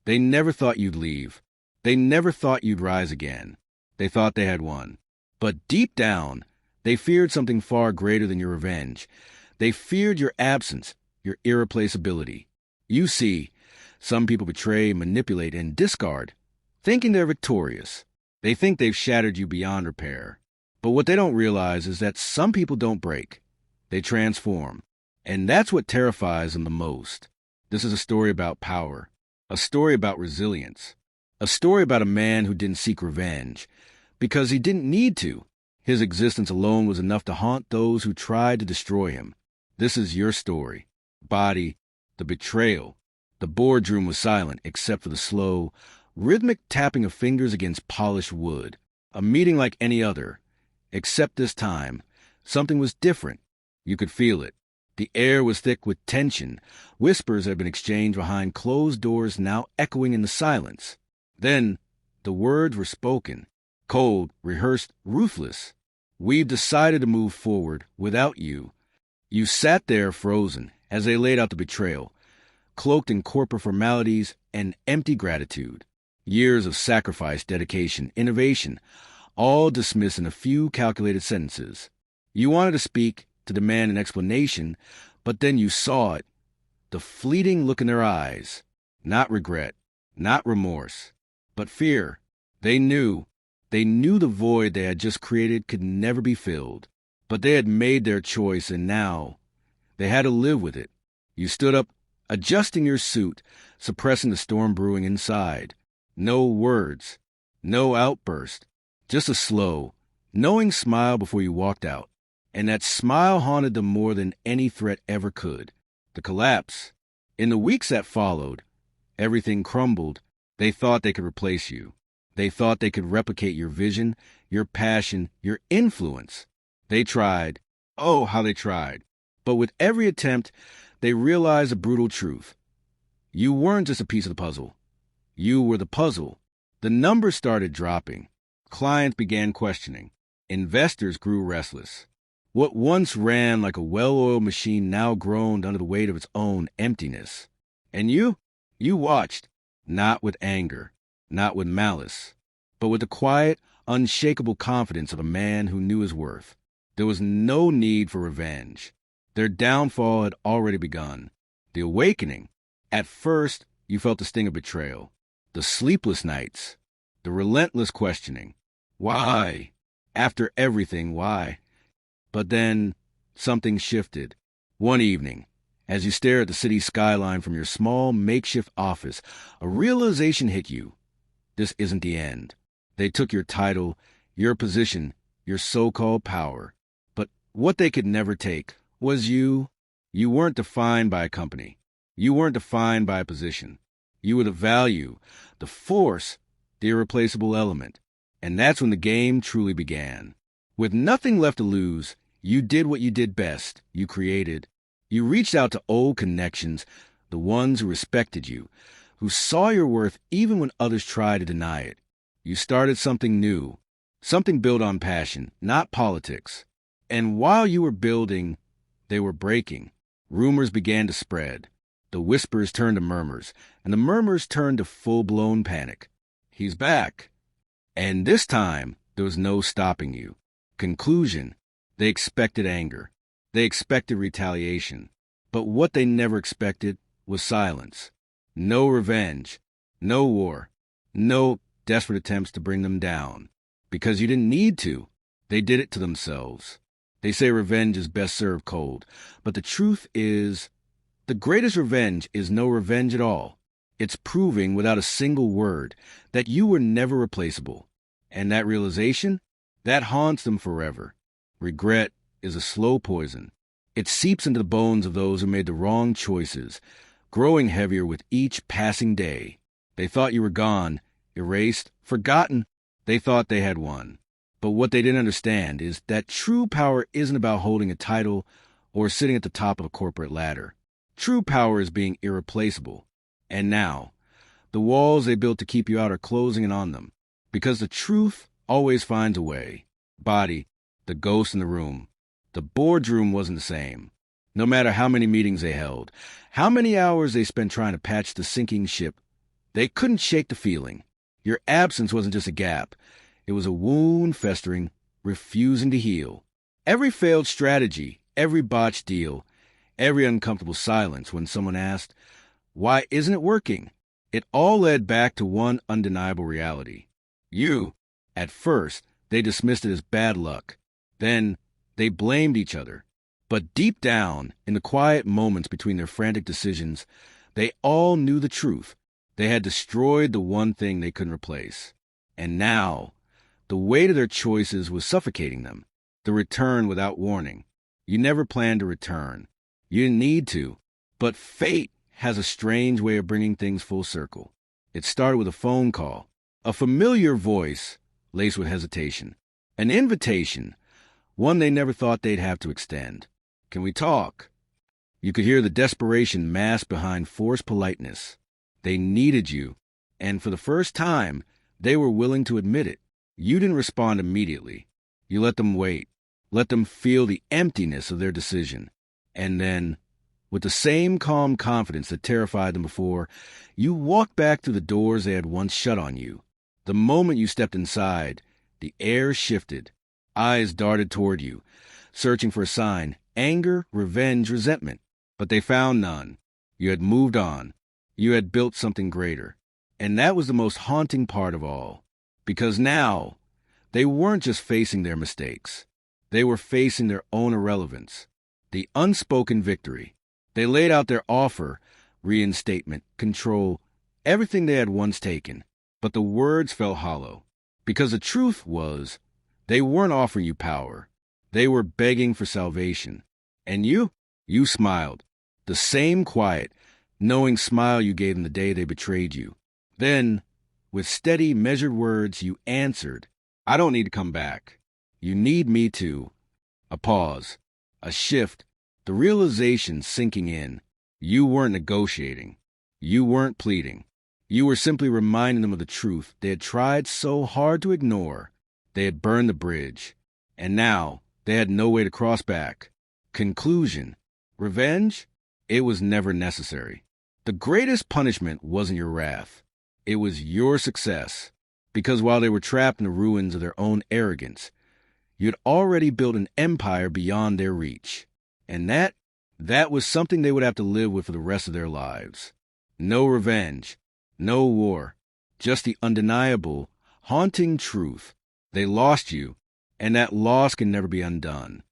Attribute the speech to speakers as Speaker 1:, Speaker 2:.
Speaker 1: They never thought you'd leave. They never thought you'd rise again. They thought they had won. But deep down, they feared something far greater than your revenge. They feared your absence, your irreplaceability. You see, some people betray, manipulate, and discard, thinking they're victorious. They think they've shattered you beyond repair. But what they don't realize is that some people don't break. They transform. And that's what terrifies them the most. This is a story about power, a story about resilience, a story about a man who didn't seek revenge because he didn't need to. His existence alone was enough to haunt those who tried to destroy him. This is your story. Body, the betrayal. The boardroom was silent except for the slow, rhythmic tapping of fingers against polished wood. A meeting like any other, except this time, something was different. You could feel it. The air was thick with tension. Whispers had been exchanged behind closed doors, now echoing in the silence. Then, the words were spoken. Cold, rehearsed, ruthless. We've decided to move forward without you. You sat there frozen as they laid out the betrayal, cloaked in corporate formalities and empty gratitude. Years of sacrifice, dedication, innovation, all dismissed in a few calculated sentences. You wanted to speak, to demand an explanation, but then you saw it. The fleeting look in their eyes. Not regret, not remorse, but fear. They knew the void they had just created could never be filled. But they had made their choice, and now they had to live with it. You stood up, adjusting your suit, suppressing the storm brewing inside. No words, no outburst, just a slow, knowing smile before you walked out. And that smile haunted them more than any threat ever could. The collapse. In the weeks that followed, everything crumbled. They thought they could replace you. They thought they could replicate your vision, your passion, your influence. They tried. Oh, how they tried. But with every attempt, they realized a brutal truth. You weren't just a piece of the puzzle. You were the puzzle. The numbers started dropping. Clients began questioning. Investors grew restless. What once ran like a well-oiled machine now groaned under the weight of its own emptiness. And you watched, not with anger, not with malice, but with the quiet, unshakable confidence of a man who knew his worth. There was no need for revenge. Their downfall had already begun. The awakening. At first, you felt the sting of betrayal. The sleepless nights. The relentless questioning. Why? After everything, why? But then, something shifted. One evening, as you stare at the city skyline from your small makeshift office, a realization hit you. This isn't the end. They took your title, your position, your so-called power. But what they could never take was you. You weren't defined by a company. You weren't defined by a position. You were the value, the force, the irreplaceable element. And that's when the game truly began. With nothing left to lose, you did what you did best. You created. You reached out to old connections, the ones who respected you, who saw your worth even when others tried to deny it. You started something new, something built on passion, not politics. And while you were building, they were breaking. Rumors began to spread. The whispers turned to murmurs, and the murmurs turned to full-blown panic. He's back. And this time, there was no stopping you. Conclusion, they expected anger. They expected retaliation. But what they never expected was silence. No revenge. No war. No desperate attempts to bring them down. Because you didn't need to. They did it to themselves. They say revenge is best served cold. But the truth is, the greatest revenge is no revenge at all. It's proving without a single word that you were never replaceable. And that realization, that haunts them forever. Regret is a slow poison. It seeps into the bones of those who made the wrong choices, growing heavier with each passing day. They thought you were gone, erased, forgotten. They thought they had won. But what they didn't understand is that true power isn't about holding a title or sitting at the top of a corporate ladder. True power is being irreplaceable. And now, the walls they built to keep you out are closing in on them. Because the truth always finds a way. Body, the ghost in the room. The boardroom wasn't the same. No matter how many meetings they held, how many hours they spent trying to patch the sinking ship, They couldn't shake the feeling. Your absence wasn't just a gap. It was a wound festering, refusing to heal. Every failed strategy, every botched deal, every uncomfortable silence when someone asked, "Why isn't it working?" It all led back to one undeniable reality. At first, they dismissed it as bad luck. Then, they blamed each other. But deep down, in the quiet moments between their frantic decisions, they all knew the truth. They had destroyed the one thing they couldn't replace. And now, the weight of their choices was suffocating them. The return without warning. You never planned to return. You didn't need to. But fate has a strange way of bringing things full circle. It started with a phone call. A familiar voice laced with hesitation. An invitation. One they never thought they'd have to extend. "Can we talk?" You could hear the desperation masked behind forced politeness. They needed you, and for the first time, they were willing to admit it. You didn't respond immediately. You let them wait, let them feel the emptiness of their decision. And then, with the same calm confidence that terrified them before, you walked back through the doors they had once shut on you. The moment you stepped inside, the air shifted. Eyes darted toward you, searching for a sign, anger, revenge, resentment. But they found none. You had moved on. You had built something greater. And that was the most haunting part of all. Because now, they weren't just facing their mistakes. They were facing their own irrelevance. The unspoken victory. They laid out their offer, reinstatement, control, everything they had once taken. But the words fell hollow. Because the truth was, they weren't offering you power. They were begging for salvation. And you smiled. The same quiet, knowing smile you gave them the day they betrayed you. Then, with steady, measured words, you answered, "I don't need to come back. You need me to." A pause, a shift, the realization sinking in. You weren't negotiating. You weren't pleading. You were simply reminding them of the truth they had tried so hard to ignore. They had burned the bridge, and now they had no way to cross back. Conclusion. Revenge? It was never necessary. The greatest punishment wasn't your wrath. It was your success. Because while they were trapped in the ruins of their own arrogance, you had already built an empire beyond their reach. And that was something they would have to live with for the rest of their lives. No revenge. No war. Just the undeniable, haunting truth. They lost you, and that loss can never be undone.